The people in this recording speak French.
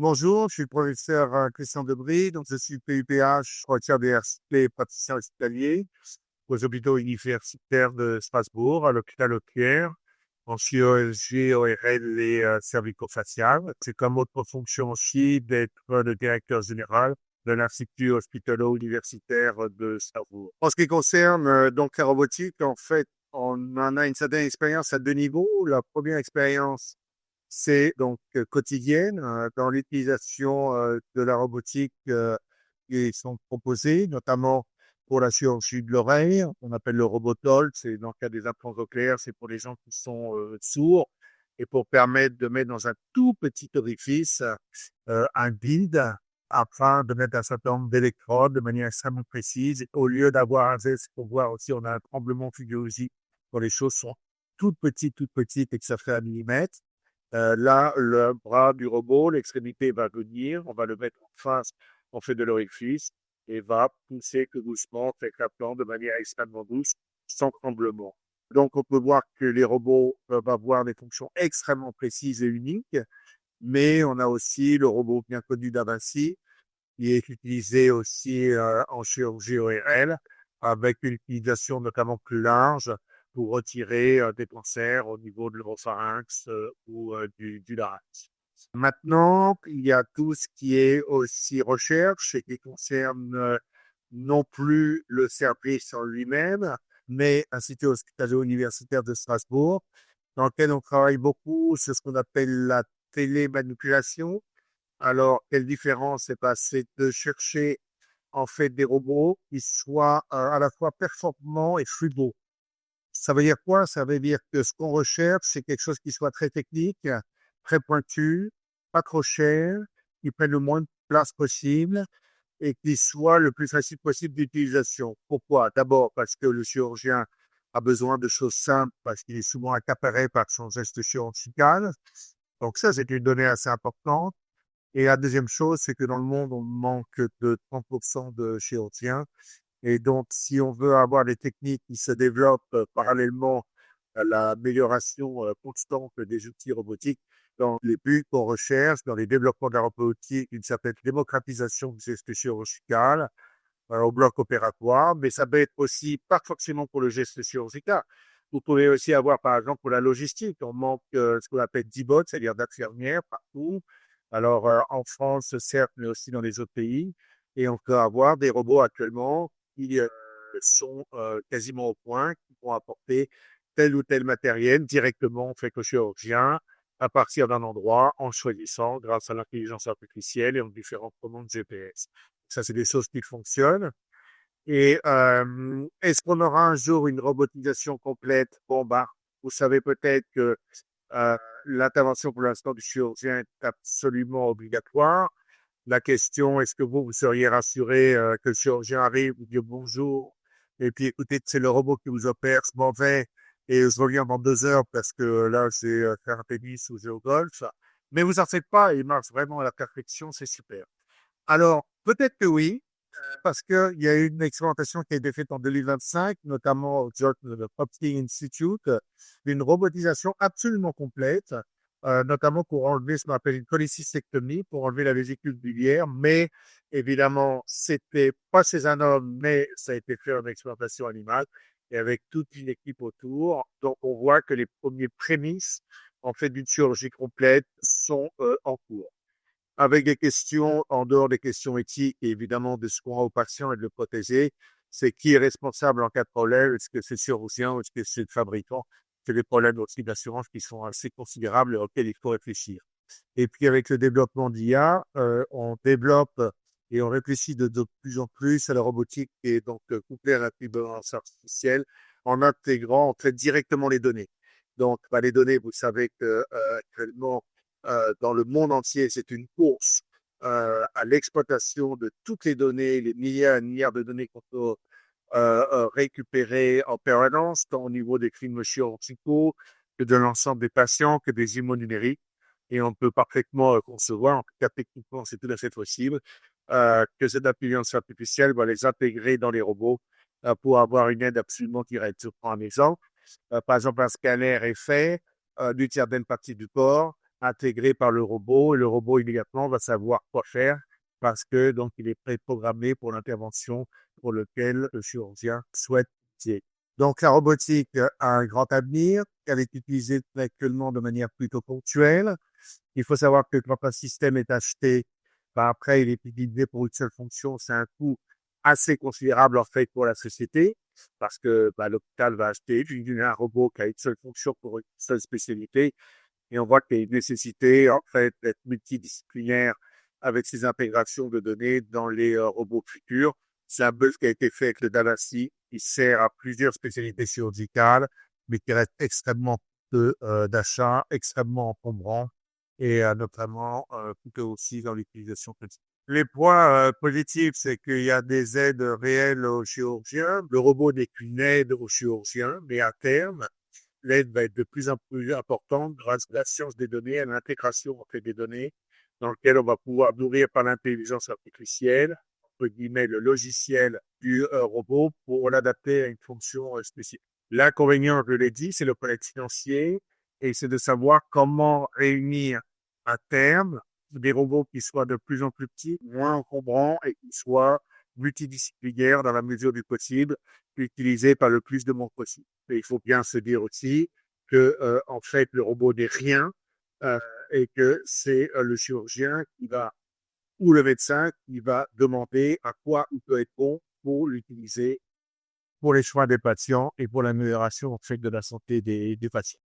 Bonjour, je suis le professeur Christian Debris, donc je suis PUPH, professeur d'université et praticien hospitalier aux hôpitaux universitaires de Strasbourg, à l'hôpital Auquier, en chirurgie ORL et cervico-faciale. C'est comme autre fonction aussi d'être le directeur général de l'Institut hospitalo-universitaire de Strasbourg. En ce qui concerne donc la robotique, en fait, on en a une certaine expérience à deux niveaux. La première expérience, c'est donc quotidienne dans l'utilisation de la robotique qui sont proposées, notamment pour la chirurgie de l'oreille. On appelle le robotol, c'est dans le cas des implants cochléaires, c'est pour les gens qui sont sourds et pour permettre de mettre dans un tout petit orifice un guide afin de mettre un certain nombre d'électrodes de manière extrêmement précise. Au lieu d'avoir un geste, pour voir aussi, on a un tremblement physiologique quand les choses sont toutes petites et que ça fait un millimètre. Là, le bras du robot, l'extrémité va venir, on va le mettre en face, on fait de l'orifice et va pousser que doucement, fait clapant de manière extrêmement douce, sans tremblement. Donc, on peut voir que les robots peuvent avoir des fonctions extrêmement précises et uniques, mais on a aussi le robot bien connu d'Avinci, qui est utilisé aussi en chirurgie ORL, avec une utilisation notamment plus large pour retirer des cancers au niveau de l'oropharynx ou du larynx. Maintenant, il y a tout ce qui est aussi recherche et qui concerne non plus le service en lui-même, mais Institut hospitalo-universitaire de Strasbourg, dans lequel on travaille beaucoup sur ce qu'on appelle la télémanipulation. Alors, quelle différence? C'est de chercher en fait des robots qui soient à la fois performants et frugaux. Ça veut dire quoi? Ça veut dire que ce qu'on recherche, c'est quelque chose qui soit très technique, très pointu, pas trop cher, qui prenne le moins de place possible et qui soit le plus facile possible d'utilisation. Pourquoi? D'abord parce que le chirurgien a besoin de choses simples, parce qu'il est souvent accaparé par son geste chirurgical. Donc ça, c'est une donnée assez importante. Et la deuxième chose, c'est que dans le monde, on manque de 30% de chirurgiens. Et donc, si on veut avoir des techniques qui se développent parallèlement à l'amélioration constante des outils robotiques, dans les buts qu'on recherche, dans les développements de la robotique, une certaine démocratisation du geste chirurgical au bloc opératoire, mais ça peut être aussi pas forcément pour le geste chirurgical. Vous pouvez aussi avoir, par exemple, pour la logistique, on manque ce qu'on appelle d'IBOT, c'est-à-dire d'infirmières partout. Alors, en France, certes, mais aussi dans les autres pays. Et on peut avoir des robots actuellement qui sont quasiment au point, qui vont apporter tel ou tel matériel directement fait au chirurgien à partir d'un endroit en choisissant grâce à l'intelligence artificielle et en différentes commandes GPS. Ça, c'est des choses qui fonctionnent. Et est-ce qu'on aura un jour une robotisation complète? Bon, bah, vous savez peut-être que l'intervention pour l'instant du chirurgien est absolument obligatoire. La question, est-ce que vous seriez rassuré que le chirurgien arrive, vous dit bonjour, et puis écoutez, c'est le robot qui vous opère, je m'en vais, et je reviens dans 2 heures parce que là, c'est faire un tennis ou jouer au golf. Mais vous en faites pas, il marche vraiment à la perfection, c'est super. Alors, peut-être que oui, parce qu'il y a eu une expérimentation qui a été faite en 2025, notamment au Johns Hopkins Institute, d'une robotisation absolument complète, notamment pour enlever ce qu'on appelle une cholécystectomie, pour enlever la vésicule biliaire. Mais évidemment, c'était pas chez un homme, mais ça a été fait en expérimentation animale et avec toute une équipe autour. Donc, on voit que les premiers prémices, en fait, d'une chirurgie complète sont en cours avec des questions, en dehors des questions éthiques et évidemment de ce qu'on a au patient et de le protéger, c'est qui est responsable en cas de problème, est-ce que c'est le chirurgien ou est-ce que c'est le fabricant? C'est des problèmes aussi d'assurance qui sont assez considérables et auxquels il faut réfléchir. Et puis avec le développement d'IA, on développe et on réfléchit de plus en plus à la robotique et donc couplée à l'intelligence artificielle en intégrant, en fait, directement les données. Donc, bah, les données, vous savez que actuellement, dans le monde entier, c'est une course à l'exploitation de toutes les données, les milliards et milliards de données qu'on peut récupérer en permanence, tant au niveau des crimes chirurgicaux que de l'ensemble des patients, que des numériques. Et on peut parfaitement concevoir, en tout cas techniquement, c'est tout à fait possible, que cette intelligence artificielle va les intégrer dans les robots pour avoir une aide absolument directe. Je prends un exemple. Par exemple, un scanner est fait d'une certaine partie du corps. intégré par le robot et le robot immédiatement va savoir quoi faire parce que donc il est préprogrammé pour l'intervention pour lequel le chirurgien souhaite utiliser. Donc la robotique a un grand avenir, elle est utilisée actuellement de manière plutôt ponctuelle. Il faut savoir que quand un système est acheté, ben après il est utilisé pour une seule fonction, c'est un coût assez considérable en fait pour la société parce que ben, l'hôpital va acheter un robot qui a une seule fonction pour une seule spécialité et on voit qu'il y a une nécessité, en fait, d'être multidisciplinaire avec ces intégrations de données dans les robots futurs. C'est un peu ce qui a été fait avec le Davinci, qui sert à plusieurs spécialités chirurgicales, mais qui reste extrêmement peu d'achat, extrêmement encombrant et notamment plutôt aussi dans l'utilisation quotidienne. Les points positifs, c'est qu'il y a des aides réelles aux chirurgiens. Le robot n'est qu'une aide aux chirurgiens, mais à terme, l'aide va être de plus en plus importante grâce à la science des données, à l'intégration en fait des données, dans lequel on va pouvoir nourrir par l'intelligence artificielle, entre guillemets, le logiciel du robot pour l'adapter à une fonction spécifique. L'inconvénient, je l'ai dit, c'est le problème financier et c'est de savoir comment réunir à terme des robots qui soient de plus en plus petits, moins encombrants et qui soient multidisciplinaires dans la mesure du possible, utilisés par le plus de monde possible. Et il faut bien se dire aussi que, en fait, le robot n'est rien euh, et que c'est le chirurgien qui va, ou le médecin qui va demander à quoi il peut être bon pour l'utiliser pour les soins des patients et pour l'amélioration en fait de la santé des patients.